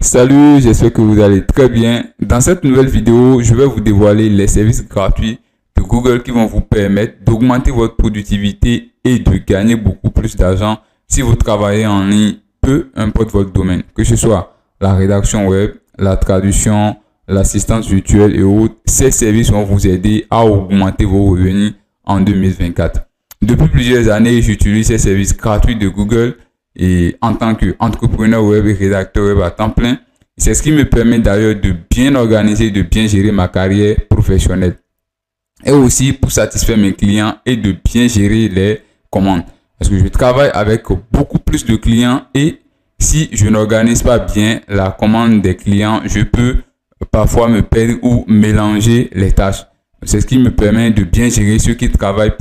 Salut, j'espère que vous allez très bien. Dans cette nouvelle vidéo, je vais vous dévoiler les services gratuits de Google qui vont vous permettre d'augmenter votre productivité et de gagner beaucoup plus d'argent si vous travaillez en ligne, peu importe votre domaine, que ce soit la rédaction web, la traduction, l'assistance virtuelle et autres. Ces services vont vous aider à augmenter vos revenus en 2024. Depuis plusieurs années, j'utilise ces services gratuits de Google et en tant qu'entrepreneur web et rédacteur web à temps plein. C'est ce qui me permet d'ailleurs de bien organiser, de bien gérer ma carrière professionnelle. Et aussi pour satisfaire mes clients et de bien gérer les commandes. Parce que je travaille avec beaucoup plus de clients et si je n'organise pas bien la commande des clients, je peux parfois me perdre ou mélanger les tâches. C'est ce qui me permet de bien gérer ceux qui travaillent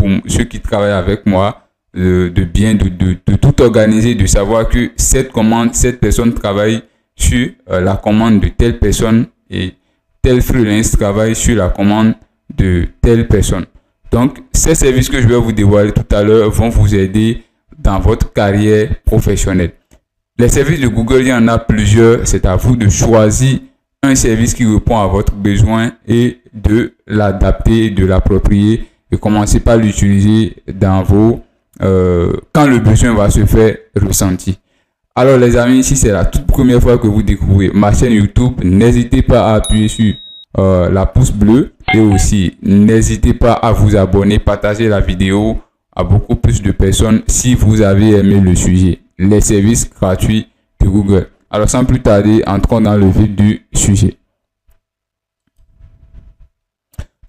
avec moi, de tout organiser, de savoir que cette personne travaille sur la commande de telle personne et tel freelance travaille sur la commande de telle personne. Donc, ces services que je vais vous dévoiler tout à l'heure vont vous aider dans votre carrière professionnelle. Les services de Google, il y en a plusieurs. C'est à vous de choisir un service qui répond à votre besoin et de l'adapter, de l'approprier et commencer par l'utiliser dans quand le besoin va se faire ressentir. Alors les amis, si c'est la toute première fois que vous découvrez ma chaîne YouTube, n'hésitez pas à appuyer sur la pouce bleue et aussi n'hésitez pas à vous abonner, partager la vidéo à beaucoup plus de personnes si vous avez aimé le sujet, les services gratuits de Google. Alors sans plus tarder, entrons dans le vif du sujet.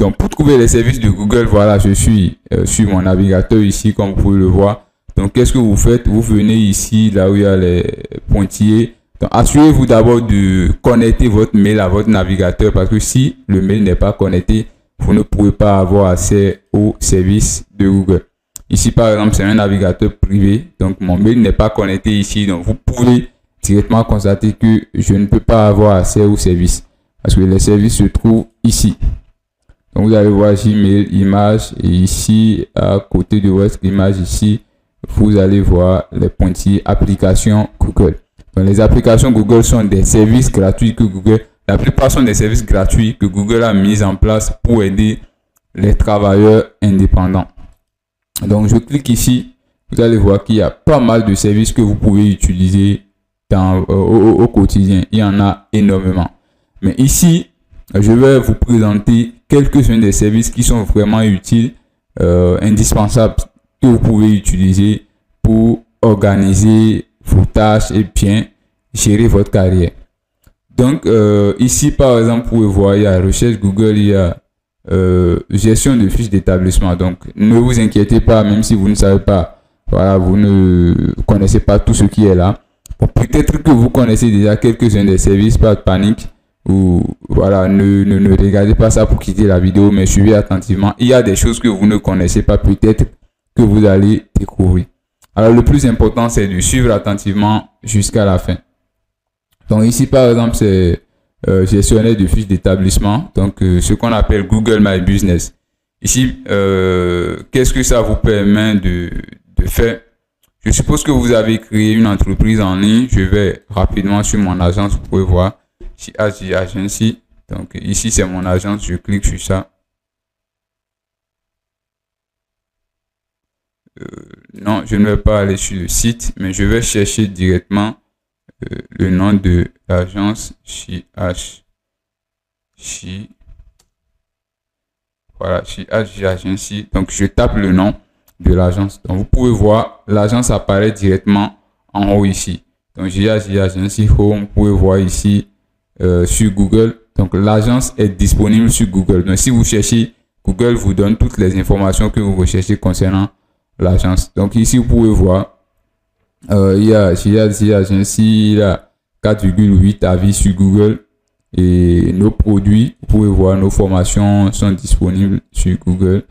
Donc pour trouver les services de Google, voilà, je suis sur mon navigateur ici comme vous pouvez le voir. Donc qu'est-ce que vous faites? Vous venez ici, là où il y a les pointillés. Donc assurez-vous d'abord de connecter votre mail à votre navigateur parce que si le mail n'est pas connecté, vous ne pourrez pas avoir accès aux services de Google. Ici par exemple, c'est un navigateur privé. Donc mon mail n'est pas connecté ici. Donc vous pouvez directement constater que je ne peux pas avoir accès aux services parce que les services se trouvent ici. Donc vous allez voir Gmail, image et ici à côté de votre image ici, vous allez voir les pointillés applications Google. Donc les applications Google sont des services gratuits que la plupart sont des services gratuits que Google a mis en place pour aider les travailleurs indépendants. Donc je clique ici, vous allez voir qu'il y a pas mal de services que vous pouvez utiliser au quotidien. Il y en a énormément. Mais ici, je vais vous présenter quelques-uns des services qui sont vraiment utiles, indispensables, que vous pouvez utiliser pour organiser vos tâches et bien gérer votre carrière. Donc, ici, par exemple, vous pouvez voir, il y a recherche Google, il y a gestion de fiches d'établissement. Donc, ne vous inquiétez pas, même si vous ne savez pas, voilà, vous ne connaissez pas tout ce qui est là. Bon, peut-être que vous connaissez déjà quelques-uns des services, pas de panique. Ou voilà, ne regardez pas ça pour quitter la vidéo, mais suivez attentivement. Il y a des choses que vous ne connaissez pas, peut-être que vous allez découvrir. Alors le plus important, c'est de suivre attentivement jusqu'à la fin. Donc ici par exemple, c'est gestionnaire de fiches d'établissement, donc ce qu'on appelle Google My Business. Ici, qu'est-ce que ça vous permet de faire? Je suppose que vous avez créé une entreprise en ligne. Je vais rapidement sur mon agence, vous pouvez voir. Agency. Donc ici c'est mon agence, je clique sur ça. Non, je ne vais pas aller sur le site, mais je vais chercher directement le nom de l'agence voilà, Agency. Donc je tape le nom de l'agence. Donc vous pouvez voir, l'agence apparaît directement en haut ici. Donc Agency Home, vous pouvez voir ici sur Google. Donc l'agence est disponible sur Google. Donc si vous cherchez, Google vous donne toutes les informations que vous recherchez concernant l'agence. Donc ici vous pouvez voir il y a Agency, il y a 4,8 avis sur Google et nos produits, vous pouvez voir nos formations sont disponibles sur Google.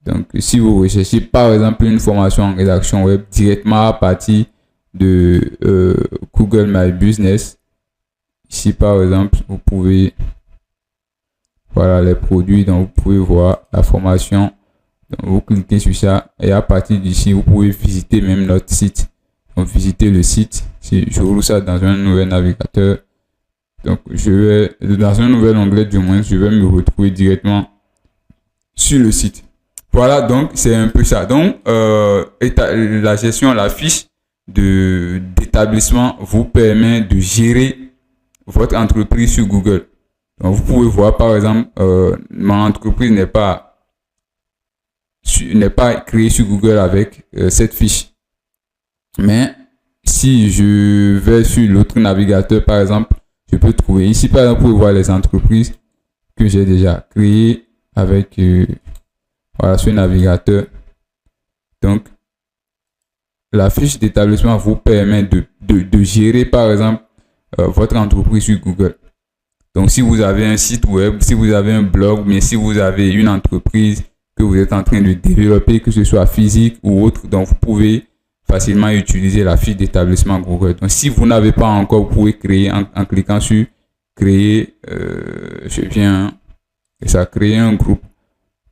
Donc si vous recherchez par exemple une formation en rédaction web directement à partir de Google My Business, ici par exemple vous pouvez voilà les produits, donc vous pouvez voir la formation. Donc vous cliquez sur ça et à partir d'ici vous pouvez visiter même notre site. Donc visiter le site, si j'ouvre ça dans un nouvel navigateur, Donc, je vais, dans un nouvel onglet du moins, je vais me retrouver directement sur le site. Voilà, donc c'est un peu ça. Donc, la gestion, la fiche d'établissement vous permet de gérer votre entreprise sur Google. Donc, vous pouvez voir, par exemple, mon entreprise n'est pas créée sur Google avec cette fiche. Mais si je vais sur l'autre navigateur, par exemple, je peux trouver ici, par exemple, vous pouvez voir les entreprises que j'ai déjà créées avec voilà, ce navigateur. Donc, la fiche d'établissement vous permet de gérer, par exemple, votre entreprise sur Google. Donc, si vous avez un site web, si vous avez un blog, mais si vous avez une entreprise que vous êtes en train de développer, que ce soit physique ou autre, donc vous pouvez facilement utiliser la fiche d'établissement Google. Donc, si vous n'avez pas encore, vous pouvez créer en cliquant sur créer, créer un groupe.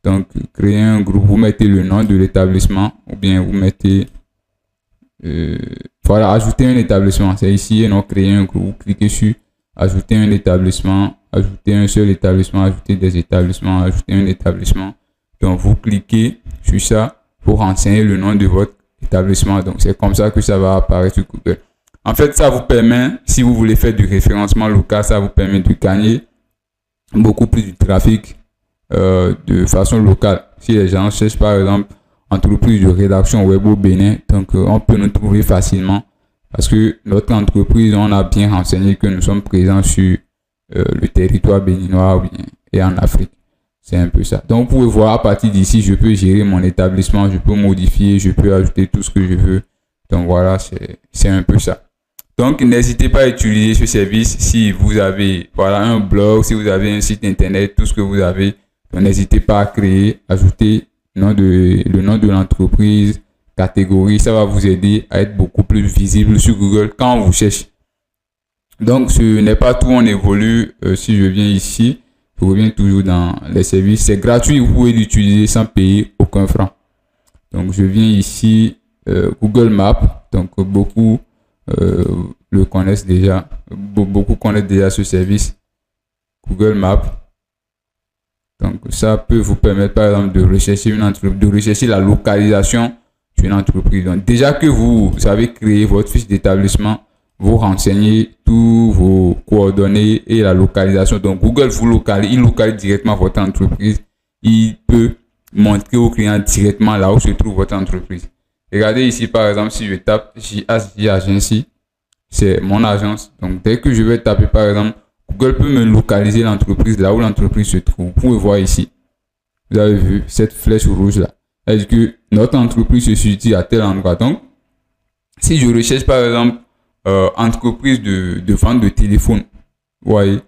Donc, créer un groupe, vous mettez le nom de l'établissement ou bien vous mettez, voilà, ajouter un établissement. C'est ici, et non, créer un groupe. Vous cliquez sur ajouter un établissement, ajouter un seul établissement, ajouter des établissements, ajouter un établissement. Donc, vous cliquez sur ça pour renseigner le nom de votre établissement. Donc, c'est comme ça que ça va apparaître sur Google. En fait, ça vous permet, si vous voulez faire du référencement local, ça vous permet de gagner beaucoup plus de trafic de façon locale. Si les gens cherchent, par exemple, entreprise de rédaction web au Bénin, donc on peut nous trouver facilement parce que notre entreprise, on a bien renseigné que nous sommes présents sur le territoire béninois et en Afrique. C'est un peu ça. Donc, vous pouvez voir à partir d'ici, je peux gérer mon établissement, je peux modifier, je peux ajouter tout ce que je veux. Donc, voilà, c'est un peu ça. Donc, n'hésitez pas à utiliser ce service si vous avez un blog, si vous avez un site internet, tout ce que vous avez. Donc, n'hésitez pas à créer, ajouter le nom de l'entreprise, catégorie. Ça va vous aider à être beaucoup plus visible sur Google quand on vous cherche. Donc, ce n'est pas tout, on évolue. Si je viens ici, je reviens toujours dans les services. C'est gratuit, vous pouvez l'utiliser sans payer aucun franc. Donc, je viens ici, Google Maps. Donc, beaucoup le connaissent déjà. Beaucoup connaissent déjà ce service, Google Maps. Donc, ça peut vous permettre, par exemple, de rechercher une entreprise, de rechercher la localisation d'une entreprise. Donc, déjà que vous avez créé votre fiche d'établissement, vous renseignez tous vos coordonnées et la localisation. Donc, Google vous localise, il localise directement votre entreprise. Il peut montrer aux clients directement là où se trouve votre entreprise. Regardez ici, par exemple, si je tape JHJ Agency, c'est mon agence. Donc, dès que je vais taper, par exemple, Google peut me localiser l'entreprise là où l'entreprise se trouve. Vous pouvez voir ici. Vous avez vu cette flèche rouge là. Est-ce que notre entreprise se situe à tel endroit? Donc, si je recherche, par exemple, entreprise de vente de téléphone, vous voyez,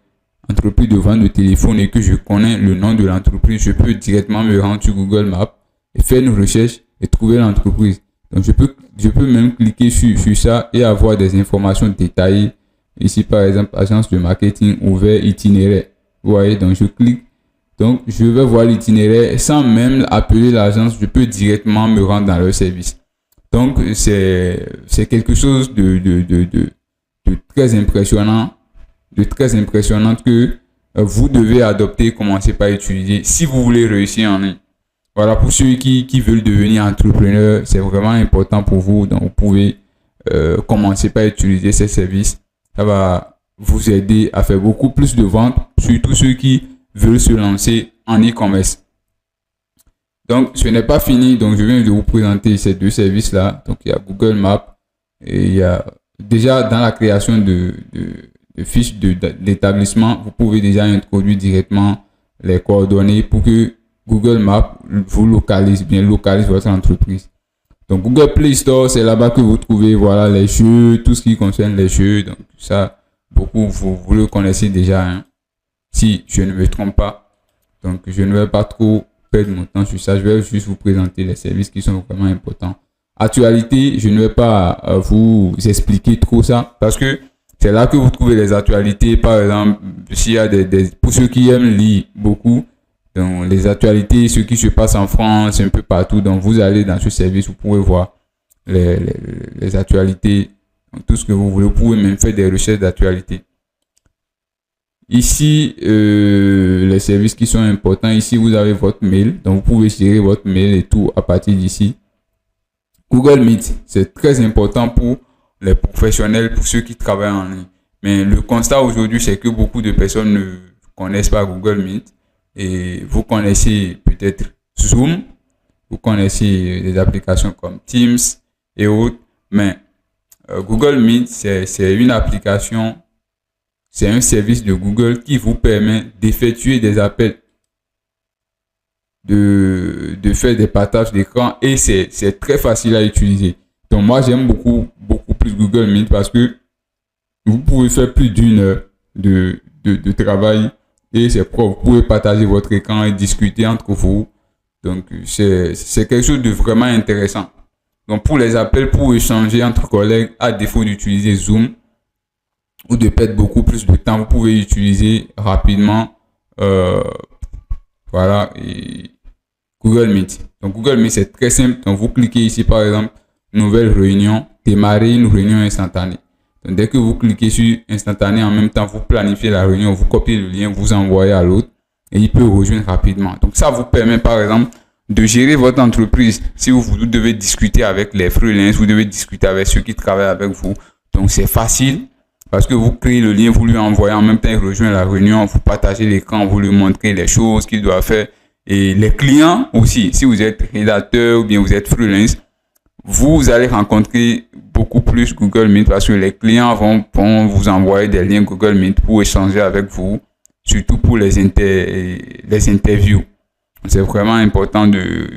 entreprise de vente de téléphone et que je connais le nom de l'entreprise, je peux directement me rendre sur Google Maps et faire une recherche et trouver l'entreprise. Donc, je peux même cliquer sur ça et avoir des informations détaillées. Ici, par exemple, agence de marketing ouvert itinéraire. Vous voyez, donc je clique. Donc, je vais voir l'itinéraire sans même appeler l'agence. Je peux directement me rendre dans leur service. Donc, c'est quelque chose de très impressionnant, que vous devez adopter, commencer par utiliser si vous voulez réussir en ligne. Voilà, pour ceux qui veulent devenir entrepreneurs, c'est vraiment important pour vous. Donc, vous pouvez commencer par utiliser ces services. Ça va vous aider à faire beaucoup plus de ventes, surtout ceux qui veulent se lancer en e-commerce. Donc, ce n'est pas fini. Donc, je viens de vous présenter ces deux services-là. Donc, il y a Google Maps et il y a déjà dans la création de fiches d'établissement, vous pouvez déjà introduire directement les coordonnées pour que Google Maps vous localise votre entreprise. Donc, Google Play Store, c'est là-bas que vous trouvez, voilà, les jeux, tout ce qui concerne les jeux. Donc, ça, beaucoup, vous le connaissez déjà, hein, si je ne me trompe pas. Donc, je ne vais pas trop perdre mon temps sur ça. Je vais juste vous présenter les services qui sont vraiment importants. Actualité, je ne vais pas vous expliquer trop ça parce que c'est là que vous trouvez les actualités. Par exemple, s'il y a pour ceux qui aiment lire beaucoup, donc les actualités, ce qui se passe en France, un peu partout. Donc, vous allez dans ce service, vous pouvez voir les actualités, donc, tout ce que vous voulez. Vous pouvez même faire des recherches d'actualité. Ici, les services qui sont importants. Ici, vous avez votre mail. Donc, vous pouvez gérer votre mail et tout à partir d'ici. Google Meet, c'est très important pour les professionnels, pour ceux qui travaillent en ligne. Mais le constat aujourd'hui, c'est que beaucoup de personnes ne connaissent pas Google Meet. Et vous connaissez peut-être Zoom, vous connaissez des applications comme Teams et autres. Mais Google Meet, c'est une application, c'est un service de Google qui vous permet d'effectuer des appels, de faire des partages d'écran et c'est très facile à utiliser. Donc moi, j'aime beaucoup plus Google Meet parce que vous pouvez faire plus d'une heure de travail et c'est propre. Vous pouvez partager votre écran et discuter entre vous. Donc, c'est quelque chose de vraiment intéressant. Donc, pour les appels, pour échanger entre collègues, à défaut d'utiliser Zoom ou de perdre beaucoup plus de temps, vous pouvez utiliser rapidement voilà, et Google Meet. Donc, Google Meet, c'est très simple. Donc, vous cliquez ici, par exemple, nouvelle réunion, démarrer une réunion instantanée. Donc, dès que vous cliquez sur instantané, en même temps, vous planifiez la réunion, vous copiez le lien, vous envoyez à l'autre et il peut rejoindre rapidement. Donc, ça vous permet, par exemple, de gérer votre entreprise. Si vous devez discuter avec les freelances, vous devez discuter avec ceux qui travaillent avec vous. Donc, c'est facile parce que vous créez le lien, vous lui envoyez en même temps, il rejoint la réunion, vous partagez l'écran, vous lui montrez les choses qu'il doit faire. Et les clients aussi, si vous êtes rédacteur ou bien vous êtes freelance, vous allez rencontrer beaucoup plus Google Meet parce que les clients vont vous envoyer des liens Google Meet pour échanger avec vous, surtout pour les interviews. C'est vraiment important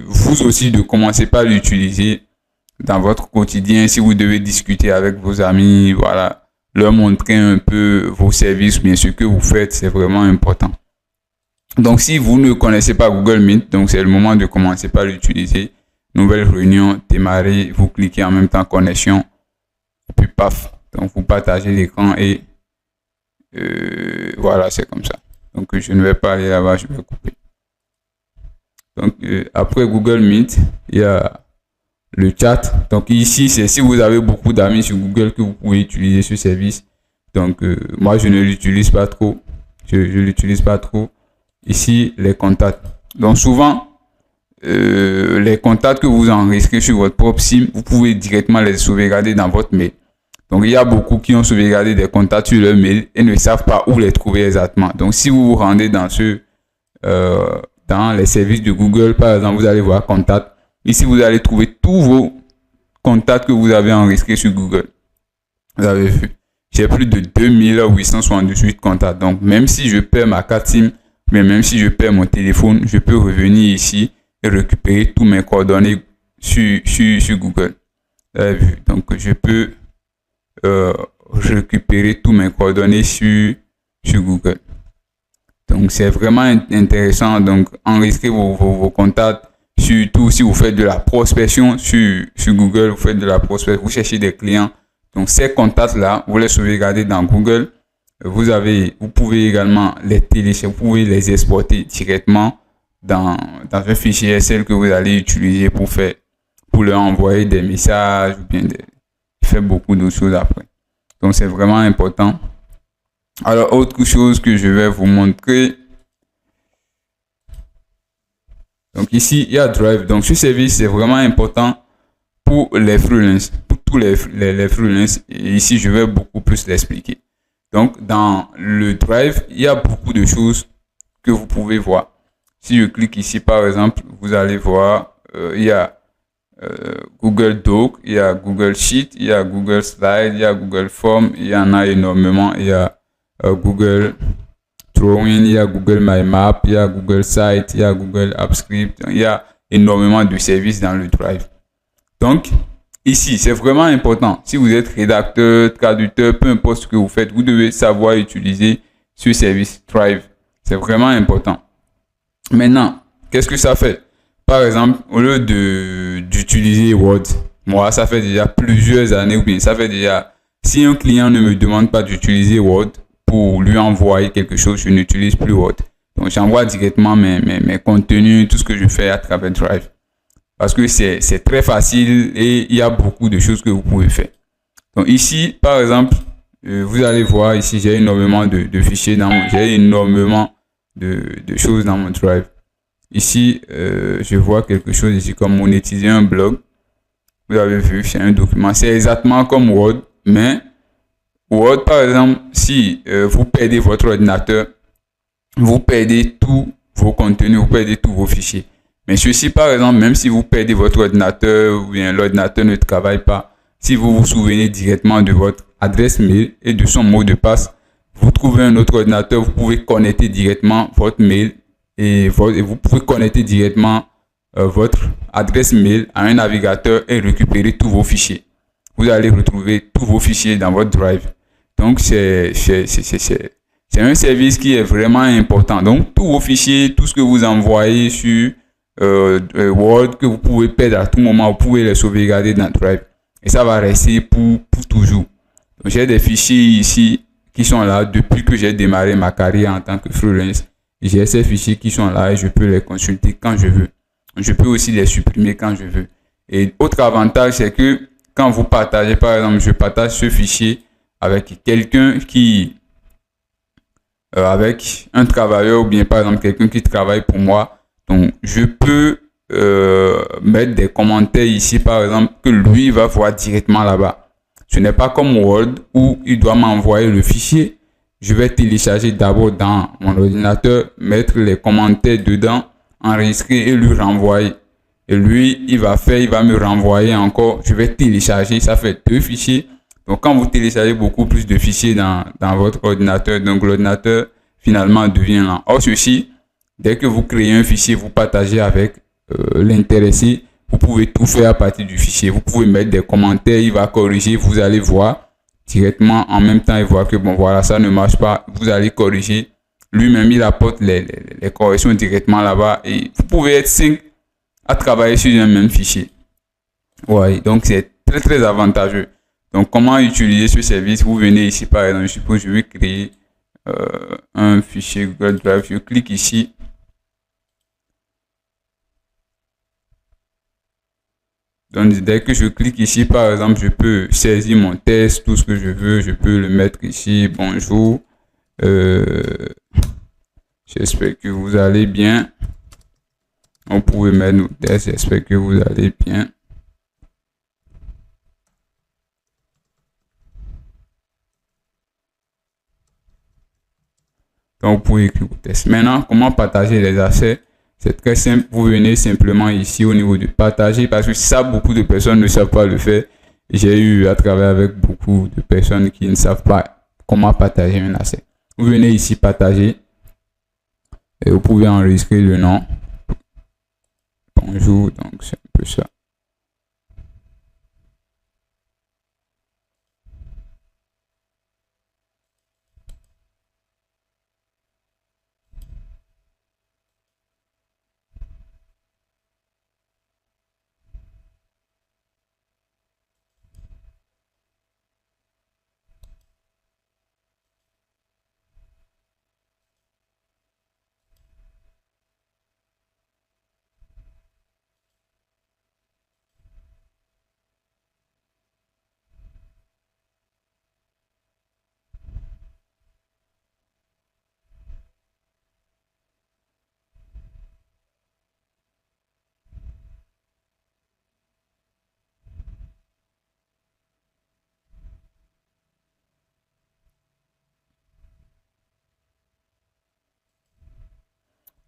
vous aussi de commencer par l'utiliser dans votre quotidien. Si vous devez discuter avec vos amis, voilà, leur montrer un peu vos services, bien ce que vous faites, c'est vraiment important. Donc, si vous ne connaissez pas Google Meet, donc c'est le moment de commencer par l'utiliser. Nouvelle réunion, démarrer, vous cliquez en même temps connexion, et puis paf, donc vous partagez l'écran et voilà, c'est comme ça. Donc, je ne vais pas aller là-bas, je vais couper. Donc, après Google Meet, il y a le chat. Donc, ici, c'est si vous avez beaucoup d'amis sur Google que vous pouvez utiliser ce service. Donc, moi, je ne l'utilise pas trop. Je l'utilise pas trop. Ici, les contacts. Donc, souvent, les contacts que vous enregistrez sur votre propre SIM, vous pouvez directement les sauvegarder dans votre mail. Donc, il y a beaucoup qui ont sauvegardé des contacts sur leur mail et ne savent pas où les trouver exactement. Donc, si vous vous rendez dans les services de Google, par exemple, vous allez voir contacts. Ici, vous allez trouver tous vos contacts que vous avez enregistrés sur Google. Vous avez vu, j'ai plus de 2878 contacts. Donc, même si je perds ma carte SIM, mais même si je perds mon téléphone, je peux revenir ici et récupérer tous mes coordonnées sur Google. Vous avez vu, donc je peux récupérer tous mes coordonnées sur Google. Donc, c'est vraiment intéressant. Donc, enregistrez vos contacts, surtout si vous faites de la prospection sur Google, vous faites de la prospection, vous cherchez des clients. Donc, ces contacts-là, vous les sauvegardez dans Google. Vous pouvez également les télécharger, vous pouvez les exporter directement dans un fichier Excel que vous allez utiliser pour leur envoyer des messages ou bien faire beaucoup d'autres choses après. Donc, c'est vraiment important. Alors, autre chose que je vais vous montrer. Donc, ici, il y a Drive. Donc, ce service, c'est vraiment important pour les freelances, pour tous les freelances. Et ici, je vais beaucoup plus l'expliquer. Donc, dans le Drive, il y a beaucoup de choses que vous pouvez voir. Si je clique ici, par exemple, vous allez voir, il y a Google Doc, il y a Google Sheet, il y a Google Slide, il y a Google Form, il y en a énormément. Il y a Google Drawing, il y a Google My Map, il y a Google Site, il y a Google AppScript. Il y a énormément de services dans le Drive. Donc, ici, c'est vraiment important. Si vous êtes rédacteur, traducteur, peu importe ce que vous faites, vous devez savoir utiliser ce service Drive. C'est vraiment important. Maintenant, qu'est-ce que ça fait? Par exemple, au lieu d'utiliser Word, moi, ça fait déjà plusieurs années, ou bien ça fait déjà, si un client ne me demande pas d'utiliser Word pour lui envoyer quelque chose, je n'utilise plus Word. Donc, j'envoie directement mes contenus, tout ce que je fais à travers Drive. Parce que c'est très facile et il y a beaucoup de choses que vous pouvez faire. Donc, ici, par exemple, vous allez voir ici, j'ai énormément de fichiers j'ai énormément de choses dans mon Drive. Ici, je vois quelque chose ici comme monétiser un blog. Vous avez vu, c'est un document. C'est exactement comme Word, mais Word, par exemple, si vous perdez votre ordinateur, vous perdez tous vos contenus, vous perdez tous vos fichiers. Mais ceci, par exemple, même si vous perdez votre ordinateur ou bien l'ordinateur ne travaille pas, si vous vous souvenez directement de votre adresse mail et de son mot de passe, vous trouvez un autre ordinateur, vous pouvez connecter directement votre mail et vous pouvez connecter directement votre adresse mail à un navigateur et récupérer tous vos fichiers. Vous allez retrouver tous vos fichiers dans votre Drive. Donc, c'est un service qui est vraiment important. Donc, tous vos fichiers, tout ce que vous envoyez sur Word, que vous pouvez perdre à tout moment, vous pouvez les sauvegarder dans Drive. Et ça va rester pour toujours. J'ai des fichiers ici qui sont là depuis que j'ai démarré ma carrière en tant que freelance. J'ai ces fichiers qui sont là et je peux les consulter quand je veux. Je peux aussi les supprimer quand je veux. Et autre avantage, c'est que quand vous partagez, par exemple, je partage ce fichier avec quelqu'un qui, avec un travailleur ou bien par exemple quelqu'un qui travaille pour moi. Donc, je peux mettre des commentaires ici, par exemple, que lui va voir directement là-bas. Ce n'est pas comme Word où il doit m'envoyer le fichier. Je vais télécharger d'abord dans mon ordinateur, mettre les commentaires dedans, enregistrer et lui renvoyer. Et lui, il va me renvoyer encore. Je vais télécharger, ça fait 2 fichiers. Donc, quand vous téléchargez beaucoup plus de fichiers dans votre ordinateur, donc l'ordinateur finalement devient lent. Or, ceci, dès que vous créez un fichier, vous partagez avec l'intéressé, vous pouvez tout faire à partir du fichier. Vous pouvez mettre des commentaires, il va corriger, vous allez voir directement en même temps et voir que bon voilà, ça ne marche pas. Vous allez corriger. Lui-même, il apporte les corrections directement là-bas et vous pouvez être 5 à travailler sur un même fichier. Ouais, donc c'est très très avantageux. Donc, comment utiliser ce service? Vous venez ici, par exemple, je suppose, je vais créer un fichier Google Drive. Je clique ici. Donc, dès que je clique ici, par exemple, je peux saisir mon test, tout ce que je veux. Je peux le mettre ici. Bonjour. J'espère que vous allez bien. On pouvait mettre nos tests. J'espère que vous allez bien. Donc, vous pouvez écrire vos tests. Maintenant, comment partager les accès? C'est très simple. Vous venez simplement ici au niveau de partager parce que ça, beaucoup de personnes ne savent pas le faire. J'ai eu à travailler avec beaucoup de personnes qui ne savent pas comment partager un accès. Vous venez ici partager et vous pouvez enregistrer le nom. Bonjour, donc c'est un peu ça.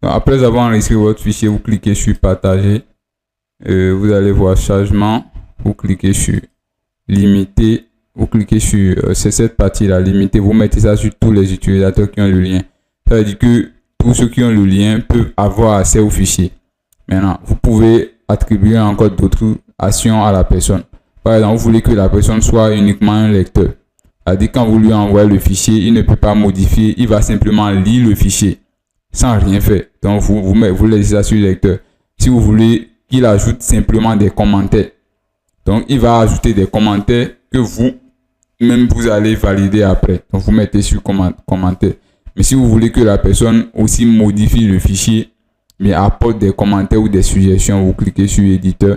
Donc, après avoir enregistré votre fichier, vous cliquez sur partager. Vous allez voir chargement. Vous cliquez sur limiter. Vous cliquez sur c'est cette partie-là, limiter. Vous mettez ça sur tous les utilisateurs qui ont le lien. Ça veut dire que tous ceux qui ont le lien peuvent avoir accès au fichier. Maintenant, vous pouvez attribuer encore d'autres actions à la personne. Par exemple, vous voulez que la personne soit uniquement un lecteur. C'est-à-dire quand vous lui envoyez le fichier, il ne peut pas modifier. Il va simplement lire le fichier sans rien faire. Donc, vous laissez ça sur le lecteur. Si vous voulez qu'il ajoute simplement des commentaires, donc il va ajouter des commentaires que vous-même vous allez valider après. Donc, vous mettez sur commentaires. Mais si vous voulez que la personne aussi modifie le fichier, mais apporte des commentaires ou des suggestions, vous cliquez sur éditeur.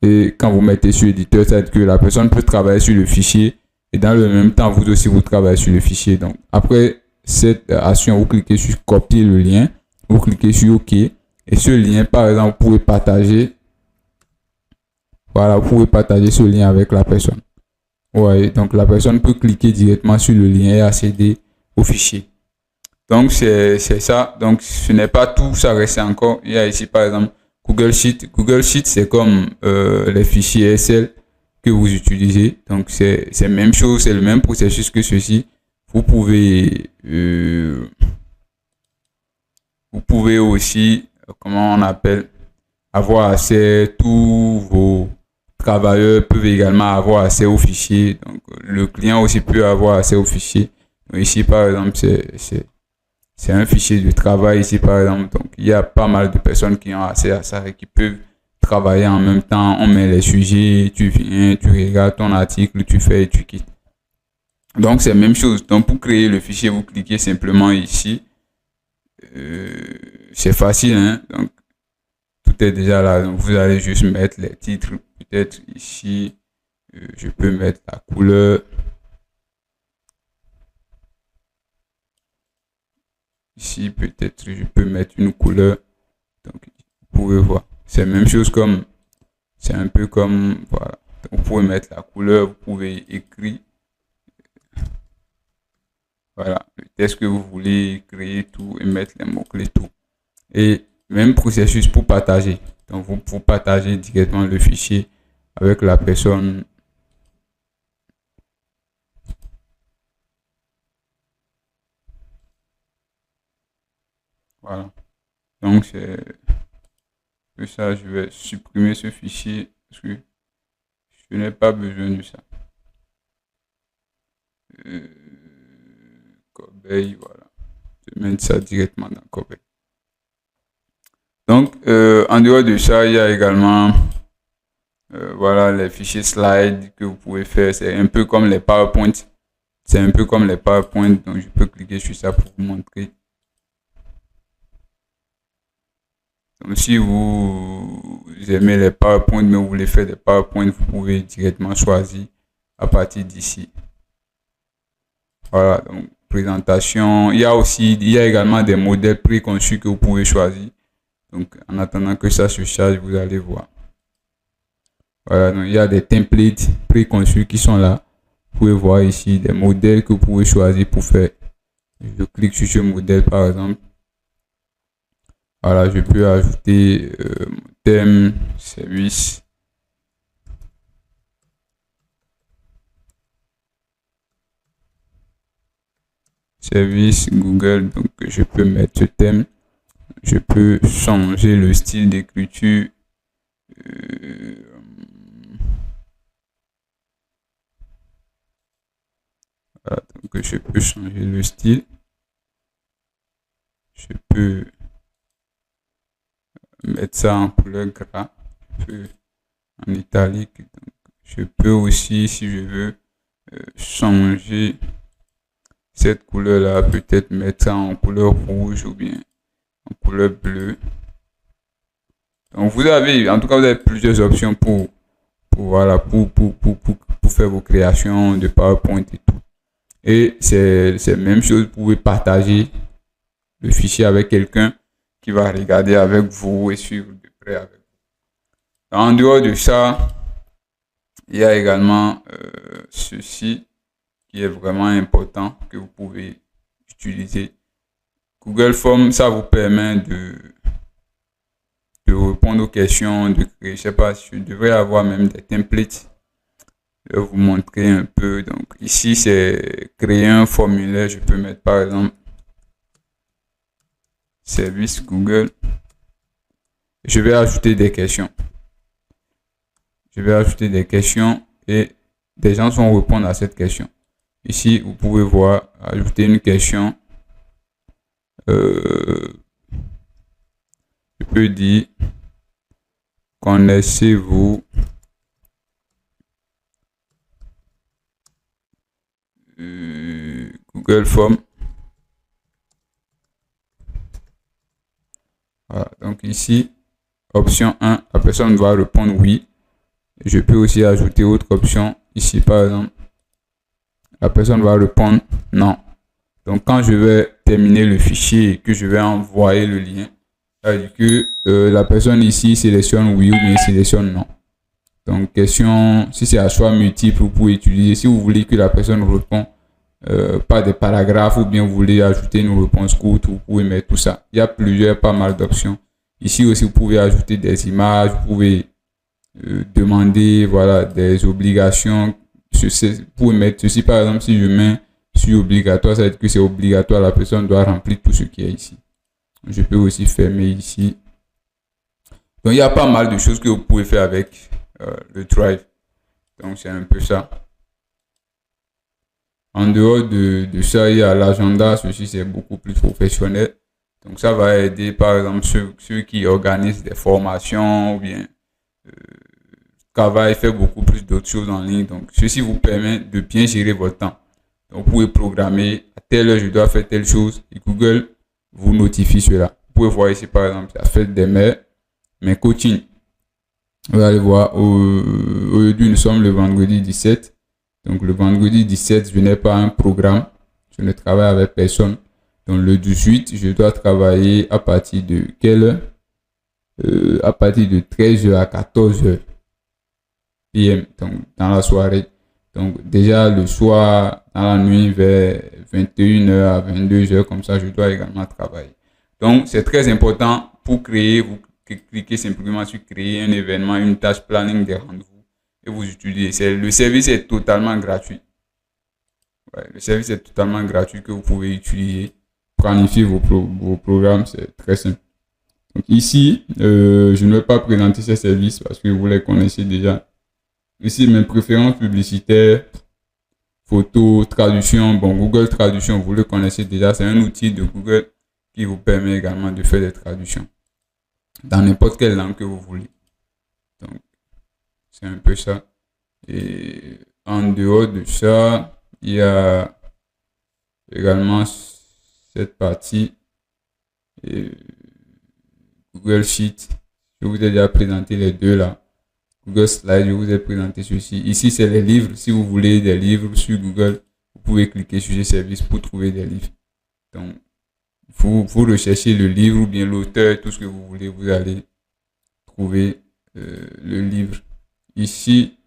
Et quand vous mettez sur éditeur, ça veut dire que la personne peut travailler sur le fichier et dans le même temps, vous aussi, vous travaillez sur le fichier. Donc, après cette action, vous cliquez sur copier le lien, vous cliquez sur OK. Et ce lien, par exemple, vous pouvez partager. Voilà, vous pouvez partager ce lien avec la personne. Ouais, donc la personne peut cliquer directement sur le lien et accéder au fichier. Donc, c'est ça. Donc, ce n'est pas tout, ça reste encore. Il y a ici, par exemple, Google Sheet. Google Sheet, c'est comme les fichiers Excel que vous utilisez. Donc, c'est la même chose, c'est le même processus que ceci. Vous pouvez aussi, comment on appelle, avoir accès, tous vos travailleurs peuvent également avoir accès aux fichiers. Donc, le client aussi peut avoir accès aux fichiers. Donc, ici, par exemple, c'est un fichier de travail ici, par exemple. Donc, il y a pas mal de personnes qui ont accès à ça et qui peuvent travailler en même temps. On met les sujets, tu viens, tu regardes ton article, tu fais et tu quittes. Donc, c'est la même chose. Donc, pour créer le fichier, vous cliquez simplement ici. C'est facile, hein. Donc, tout est déjà là. Donc, vous allez juste mettre les titres. Peut-être ici, je peux mettre la couleur. Ici, peut-être, je peux mettre une couleur. Donc, vous pouvez voir. C'est la même chose comme, c'est un peu comme, voilà. Donc, vous pouvez mettre la couleur, vous pouvez écrire. Voilà, le texte que vous voulez créer tout et mettre les mots-clés tout. Et même processus pour partager. Donc, vous partagez directement le fichier avec la personne. Voilà. Donc, c'est ça. Je vais supprimer ce fichier parce que je n'ai pas besoin de ça. Corbeille, voilà. Je vais mettre ça directement dans Corbeille. Donc, en dehors de ça, il y a également voilà, les fichiers slides que vous pouvez faire. C'est un peu comme les PowerPoint. C'est un peu comme les PowerPoint. Donc, je peux cliquer sur ça pour vous montrer. Donc, si vous aimez les PowerPoint, mais vous voulez faire des PowerPoint, vous pouvez directement choisir à partir d'ici. Voilà, donc présentation. Il y a également des modèles préconçus que vous pouvez choisir. Donc, en attendant que ça se charge, vous allez voir. Voilà, donc il y a des templates préconçus qui sont là. Vous pouvez voir ici des modèles que vous pouvez choisir pour faire. Je clique sur ce modèle par exemple. Voilà, je peux ajouter thème, service. Service Google, donc je peux mettre ce thème. Je peux changer le style d'écriture. Voilà, donc je peux changer le style. Je peux mettre ça en couleur gras, en italique. Donc, je peux aussi, si je veux, changer cette couleur là, peut-être mettre ça en couleur rouge ou bien en couleur bleue. Donc vous avez, en tout cas, vous avez plusieurs options pour faire vos créations de PowerPoint et tout. Et c'est la même chose, vous pouvez partager le fichier avec quelqu'un qui va regarder avec vous et suivre de près avec vous. En dehors de ça, il y a également ceci qui est vraiment important que vous pouvez utiliser. Google Forms, ça vous permet de répondre aux questions, de créer, je sais pas, je devrais avoir même des templates. Je vais vous montrer un peu. Donc ici, c'est créer un formulaire. Je peux mettre par exemple service Google. Je vais ajouter des questions. Je vais ajouter des questions et des gens vont répondre à cette question. Ici, vous pouvez voir, ajouter une question. Je peux dire, connaissez-vous Google Form? Voilà, donc ici, option 1, la personne va répondre oui. Je peux aussi ajouter autre option ici par exemple. La personne va répondre non. Donc, quand je vais terminer le fichier et que je vais envoyer le lien, ça veut dire que la personne ici sélectionne oui ou bien sélectionne non. Donc, question, si c'est à choix multiple, vous pouvez utiliser. Si vous voulez que la personne réponde par des paragraphes ou bien vous voulez ajouter une réponse courte, vous pouvez mettre tout ça. Il y a pas mal d'options. Ici aussi, vous pouvez ajouter des images, vous pouvez demander voilà, des obligations. Vous pouvez mettre ceci, par exemple, si je mets sur obligatoire, ça veut dire que c'est obligatoire, la personne doit remplir tout ce qui est ici. Je peux aussi fermer ici. Donc, il y a pas mal de choses que vous pouvez faire avec le Drive. Donc, c'est un peu ça. En dehors de ça, il y a l'agenda. Ceci, c'est beaucoup plus professionnel. Donc, ça va aider, par exemple, ceux qui organisent des formations ou bien travaillent, fait beaucoup plus d'autres choses en ligne. Donc, ceci vous permet de bien gérer votre temps. Donc, vous pouvez programmer à telle heure, je dois faire telle chose. Et Google vous notifie cela. Vous pouvez voir ici, par exemple, la fête des mères, mes coachings. Vous allez voir, aujourd'hui, nous sommes le vendredi 17. Donc, le vendredi 17, je n'ai pas un programme. Je ne travaille avec personne. Donc, le 18, je dois travailler à partir de quelle heure? À partir de 13h à 14h PM. Donc, dans la soirée. Donc, déjà, le soir, dans la nuit, vers 21h à 22h, comme ça, je dois également travailler. Donc, c'est très important pour créer. Vous cliquez simplement sur créer un événement, une tâche planning des rendez-vous. Et vous utilisez. Le service est totalement gratuit. Ouais, le service est totalement gratuit que vous pouvez utiliser. Planifier vos programmes, c'est très simple. Donc ici, je ne vais pas présenter ces services parce que vous les connaissez déjà. Ici, mes préférences publicitaires, photos, traduction. Bon, Google Traduction, vous le connaissez déjà. C'est un outil de Google qui vous permet également de faire des traductions dans n'importe quelle langue que vous voulez. Donc, c'est un peu ça. Et en dehors de ça, il y a également cette partie Google Sheet. Je vous ai déjà présenté les deux là. Google Slide, je vous ai présenté ceci. Ici, c'est les livres. Si vous voulez des livres sur Google, vous pouvez cliquer sur ce service pour trouver des livres. Donc, vous recherchez le livre ou bien l'auteur, tout ce que vous voulez, vous allez trouver le livre. Ici,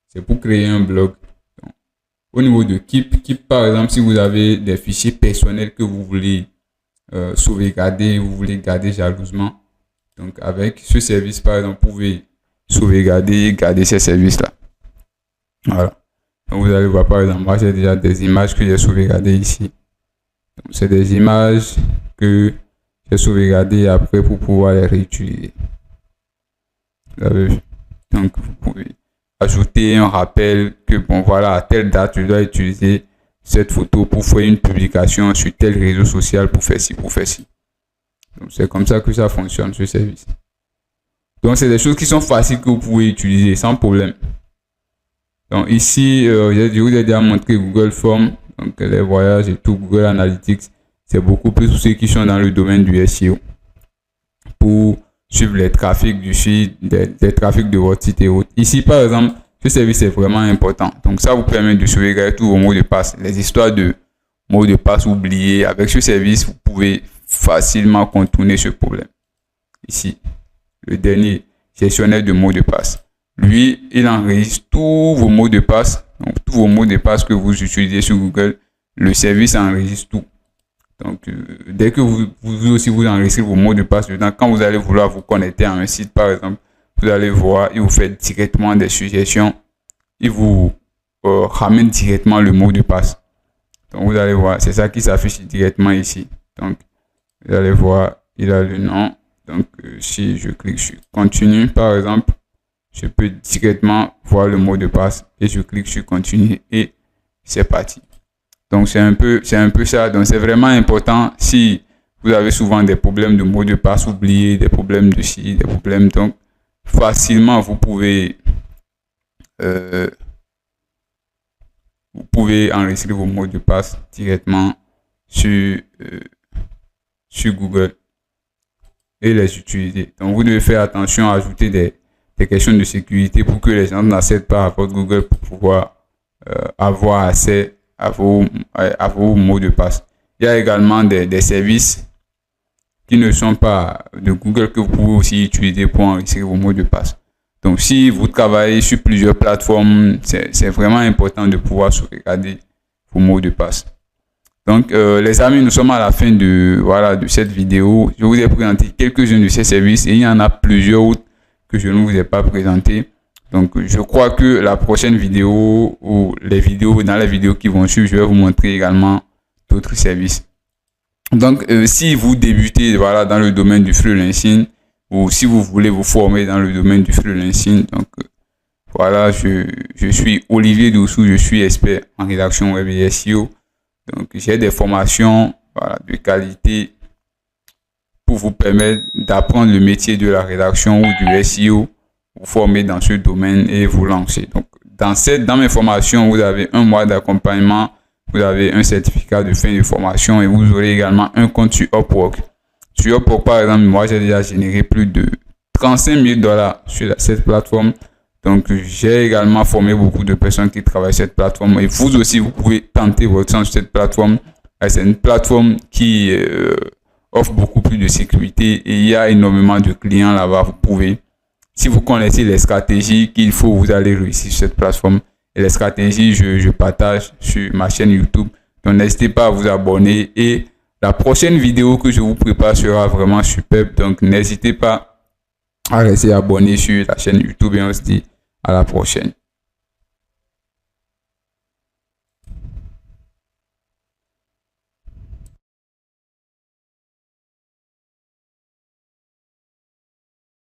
c'est pour créer un blog. Donc, au niveau de Keep, par exemple, si vous avez des fichiers personnels que vous voulez sauvegarder, vous voulez garder jalousement. Donc, avec ce service, par exemple, vous pouvez sauvegarder, garder ces services-là. Voilà. Donc, vous allez voir, par exemple, moi, j'ai déjà des images que j'ai sauvegardées ici. Donc, c'est des images que j'ai sauvegardées après pour pouvoir les réutiliser. Vous avez vu? Donc, vous pouvez ajouter un rappel que, bon, voilà, à telle date, je dois utiliser cette photo pour faire une publication sur tel réseau social pour faire ci, pour faire ci. Donc, c'est comme ça que ça fonctionne, ce service. Donc, c'est des choses qui sont faciles que vous pouvez utiliser sans problème. Donc, ici, je vous ai déjà montré Google Forms, donc les voyages et tout, Google Analytics. C'est beaucoup plus pour ceux qui sont dans le domaine du SEO. Pour suivre les trafics du site, les trafics de votre site et autres. Ici, par exemple, ce service est vraiment important. Donc, ça vous permet de sauvegarder tous vos mots de passe. Les histoires de mots de passe oubliés. Avec ce service, vous pouvez facilement contourner ce problème. Ici, le dernier gestionnaire de mots de passe. Lui, il enregistre tous vos mots de passe. Donc, tous vos mots de passe que vous utilisez sur Google, le service enregistre tout. Donc, dès que vous aussi vous enregistrez vos mots de passe dedans, quand vous allez vouloir vous connecter à un site, par exemple, vous allez voir, il vous fait directement des suggestions. Il vous ramène directement le mot de passe. Donc, vous allez voir, c'est ça qui s'affiche directement ici. Donc, vous allez voir, il a le nom. Donc, si je clique sur continue, par exemple, je peux directement voir le mot de passe et je clique sur continue et c'est parti. Donc, c'est un peu ça. Donc, c'est vraiment important si vous avez souvent des problèmes de mots de passe oubliés, des problèmes de ci, des problèmes. Donc, facilement, vous pouvez enregistrer vos mots de passe directement sur Google et les utiliser. Donc, vous devez faire attention à ajouter des questions de sécurité pour que les gens n'accèdent pas à votre Google pour pouvoir avoir accès à vos mots de passe. Il y a également des services qui ne sont pas de Google que vous pouvez aussi utiliser pour enregistrer vos mots de passe. Donc, si vous travaillez sur plusieurs plateformes, c'est vraiment important de pouvoir sauvegarder vos mots de passe. Donc, les amis, nous sommes à la fin de cette vidéo. Je vous ai présenté quelques-uns de ces services et il y en a plusieurs autres que je ne vous ai pas présentés. Donc, je crois que la prochaine vidéo ou dans les vidéos qui vont suivre, je vais vous montrer également d'autres services. Donc, si vous débutez dans le domaine du freelancing ou si vous voulez vous former dans le domaine du freelancing, donc je suis Olivier Doussou, je suis expert en rédaction web et SEO. Donc, j'ai des formations de qualité pour vous permettre d'apprendre le métier de la rédaction ou du SEO, vous former dans ce domaine et vous lancer. Donc, dans mes formations, vous avez 1 mois d'accompagnement, vous avez un certificat de fin de formation et vous aurez également un compte sur Upwork. Sur Upwork, par exemple, moi, j'ai déjà généré plus de $35,000 sur cette plateforme. Donc, j'ai également formé beaucoup de personnes qui travaillent sur cette plateforme. Et vous aussi, vous pouvez tenter votre chance sur cette plateforme. C'est une plateforme qui offre beaucoup plus de sécurité et il y a énormément de clients là-bas. Vous pouvez, si vous connaissez les stratégies qu'il faut, vous allez réussir sur cette plateforme. Et les stratégies, je partage sur ma chaîne YouTube. Donc, n'hésitez pas à vous abonner. Et la prochaine vidéo que je vous prépare sera vraiment superbe. Donc, n'hésitez pas à rester abonné sur la chaîne YouTube et on se dit à la prochaine.